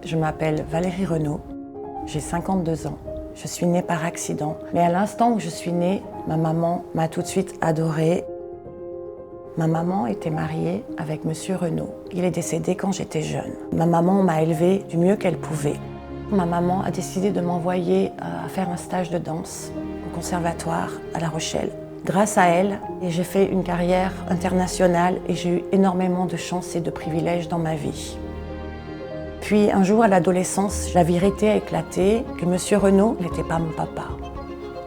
Je m'appelle Valérie Renaud, j'ai 52 ans. Je suis née par accident, mais à l'instant où je suis née, ma maman m'a tout de suite adorée. Ma maman était mariée avec Monsieur Renaud. Il est décédé quand j'étais jeune. Ma maman m'a élevée du mieux qu'elle pouvait. Ma maman a décidé de m'envoyer à faire un stage de danse au conservatoire à La Rochelle. Grâce à elle, j'ai fait une carrière internationale et j'ai eu énormément de chance et de privilèges dans ma vie. Puis un jour à l'adolescence, la vérité a éclaté que Monsieur Renaud n'était pas mon papa.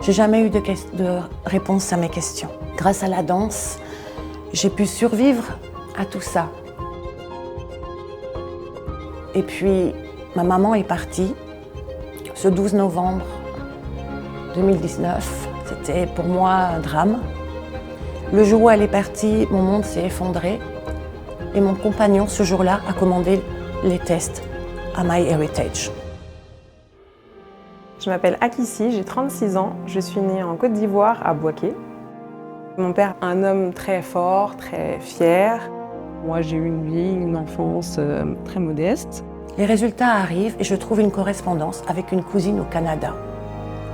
J'ai jamais eu de réponse à mes questions. Grâce à la danse, j'ai pu survivre à tout ça. Et puis, ma maman est partie ce 12 novembre 2019. C'était pour moi un drame. Le jour où elle est partie, mon monde s'est effondré. Et mon compagnon, ce jour-là, a commandé les tests à MyHeritage. Je m'appelle Akissi, j'ai 36 ans. Je suis née en Côte d'Ivoire, à Bouaké. Mon père, un homme très fort, très fier. Moi, j'ai eu une vie, une enfance très modeste. Les résultats arrivent et je trouve une correspondance avec une cousine au Canada.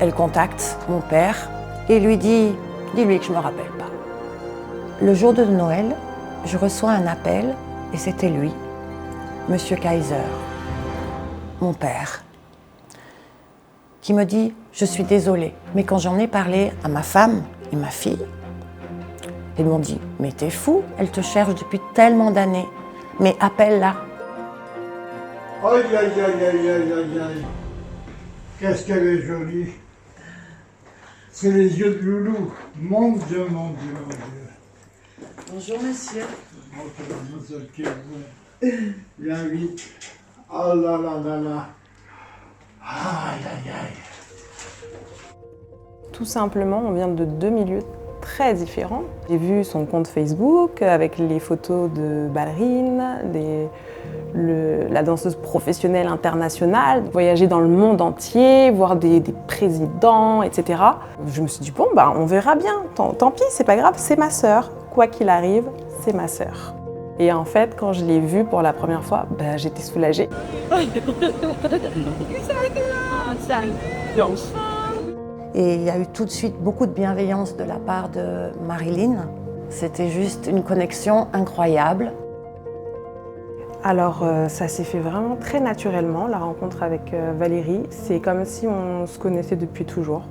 Elle contacte mon père et lui dit « Dis-lui que je ne me rappelle pas ». Le jour de Noël, je reçois un appel et c'était lui, Monsieur Kaiser, mon père, qui me dit « Je suis désolée, mais quand j'en ai parlé à ma femme et ma fille, ils m'ont dit « Mais t'es fou, elle te cherche depuis tellement d'années, mais appelle-la ». Aïe, aïe, aïe, aïe, aïe, aïe, aïe. Qu'est-ce qu'elle est jolie. C'est les yeux de Loulou. Mon Dieu, mon Dieu, mon Dieu. Bonjour monsieur. Bonjour, mademoiselle Kevin. Viens vite. Oh là là là là. Aïe, aïe, aïe. Tout simplement, on vient de deux milieux très différents. J'ai vu son compte Facebook avec les photos de ballerines, la danseuse professionnelle internationale, voyager dans le monde entier, voir des présidents, etc. Je me suis dit, bon, bah, on verra bien, tant pis, c'est pas grave, c'est ma sœur. Quoi qu'il arrive, c'est ma sœur. Et en fait, quand je l'ai vue pour la première fois, bah, j'étais soulagée. Et il y a eu tout de suite beaucoup de bienveillance de la part de Marilyn. C'était juste une connexion incroyable. Alors ça s'est fait vraiment très naturellement, la rencontre avec Valérie. C'est comme si on se connaissait depuis toujours.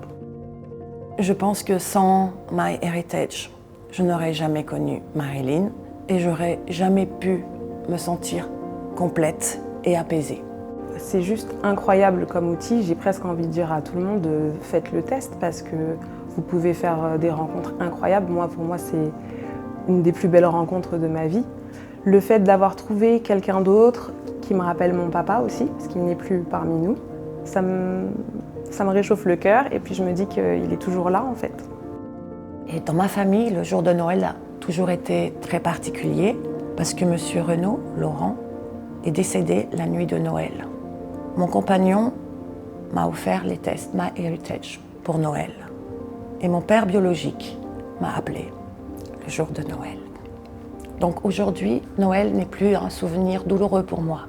Je pense que sans MyHeritage, je n'aurais jamais connu Marilyn et j'aurais jamais pu me sentir complète et apaisée. C'est juste incroyable comme outil. J'ai presque envie de dire à tout le monde, faites le test parce que vous pouvez faire des rencontres incroyables. Pour moi, c'est une des plus belles rencontres de ma vie. Le fait d'avoir trouvé quelqu'un d'autre qui me rappelle mon papa aussi, parce qu'il n'est plus parmi nous, ça me réchauffe le cœur et puis je me dis qu'il est toujours là en fait. Et dans ma famille, le jour de Noël a toujours été très particulier parce que Monsieur Renaud, Laurent, est décédé la nuit de Noël. Mon compagnon m'a offert les tests MyHeritage pour Noël. Et mon père biologique m'a appelé le jour de Noël. Donc aujourd'hui, Noël n'est plus un souvenir douloureux pour moi.